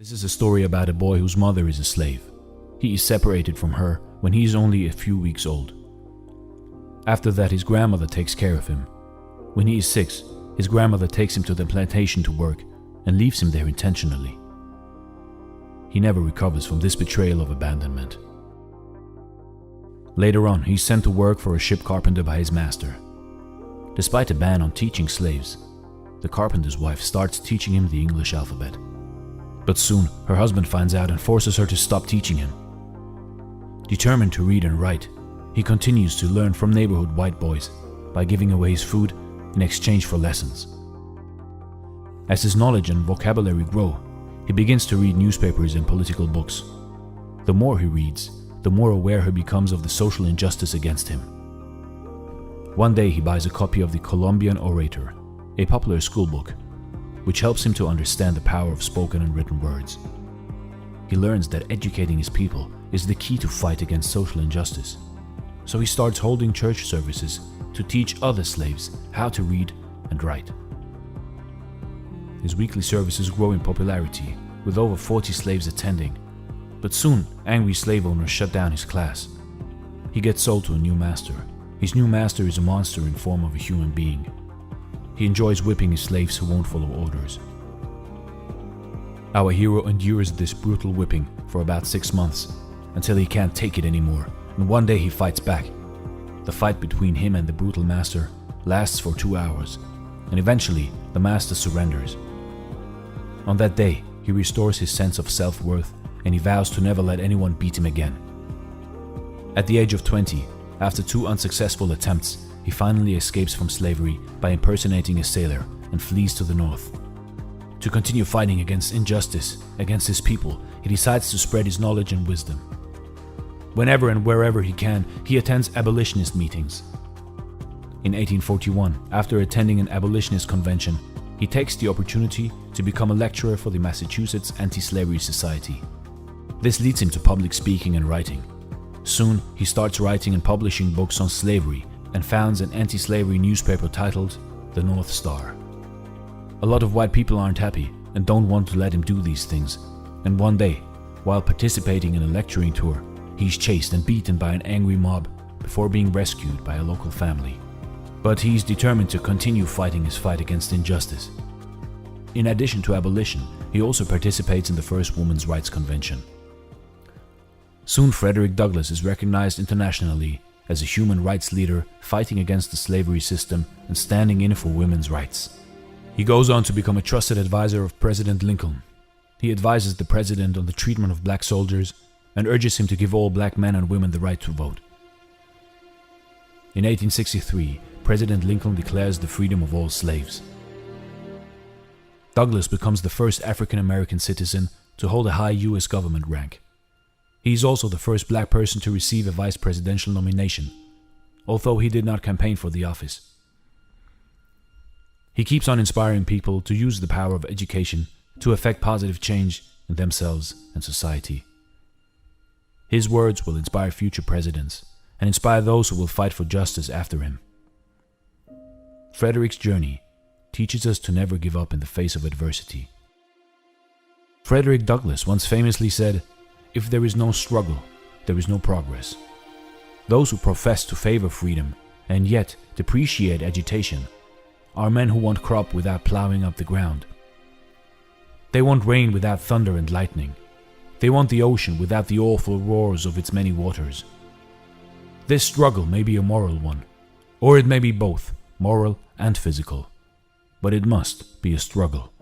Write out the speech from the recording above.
This is a story about a boy whose mother is a slave. He is separated from her when he is only a few weeks old. After that, his grandmother takes care of him. When he is 6, his grandmother takes him to the plantation to work and leaves him there intentionally. He never recovers from this betrayal of abandonment. Later on, he's sent to work for a ship carpenter by his master. Despite a ban on teaching slaves, the carpenter's wife starts teaching him the English alphabet. But soon, her husband finds out and forces her to stop teaching him. Determined to read and write, he continues to learn from neighborhood white boys by giving away his food in exchange for lessons. As his knowledge and vocabulary grow, he begins to read newspapers and political books. The more he reads, the more aware he becomes of the social injustice against him. One day he buys a copy of the Colombian Orator, a popular school book, which helps him to understand the power of spoken and written words. He learns that educating his people is the key to fight against social injustice. So he starts holding church services to teach other slaves how to read and write. His weekly services grow in popularity, with over 40 slaves attending, but soon angry slave owners shut down his class. He gets sold to a new master. His new master is a monster in form of a human being. He enjoys whipping his slaves who won't follow orders. Our hero endures this brutal whipping for about 6 months, until he can't take it anymore, and one day he fights back. The fight between him and the brutal master lasts for 2 hours, and eventually the master surrenders. On that day, he restores his sense of self-worth, and he vows to never let anyone beat him again. At the age of 20, after 2 unsuccessful attempts, he finally escapes from slavery by impersonating a sailor and flees to the north. To continue fighting against injustice against his people, he decides to spread his knowledge and wisdom. Whenever and wherever he can, he attends abolitionist meetings. In 1841, after attending an abolitionist convention, he takes the opportunity to become a lecturer for the Massachusetts Anti-Slavery Society. This leads him to public speaking and writing. Soon, he starts writing and publishing books on slavery and founds an anti-slavery newspaper titled The North Star. A lot of white people aren't happy and don't want to let him do these things, and one day, while participating in a lecturing tour, he's chased and beaten by an angry mob before being rescued by a local family. But he's determined to continue fighting his fight against injustice. In addition to abolition, he also participates in the first Women's Rights Convention. Soon Frederick Douglass is recognized internationally as a human rights leader fighting against the slavery system and standing in for women's rights. He goes on to become a trusted advisor of President Lincoln. He advises the president on the treatment of black soldiers and urges him to give all black men and women the right to vote. In 1863, President Lincoln declares the freedom of all slaves. Douglass becomes the first African American citizen to hold a high U.S. government rank. He is also the first black person to receive a vice presidential nomination, although he did not campaign for the office. He keeps on inspiring people to use the power of education to effect positive change in themselves and society. His words will inspire future presidents and inspire those who will fight for justice after him. Frederick's journey teaches us to never give up in the face of adversity. Frederick Douglass once famously said, "If there is no struggle, there is no progress." Those who profess to favor freedom and yet depreciate agitation are men who want crop without plowing up the ground. They want rain without thunder and lightning. They want the ocean without the awful roars of its many waters. This struggle may be a moral one, or it may be both, moral and physical, but it must be a struggle.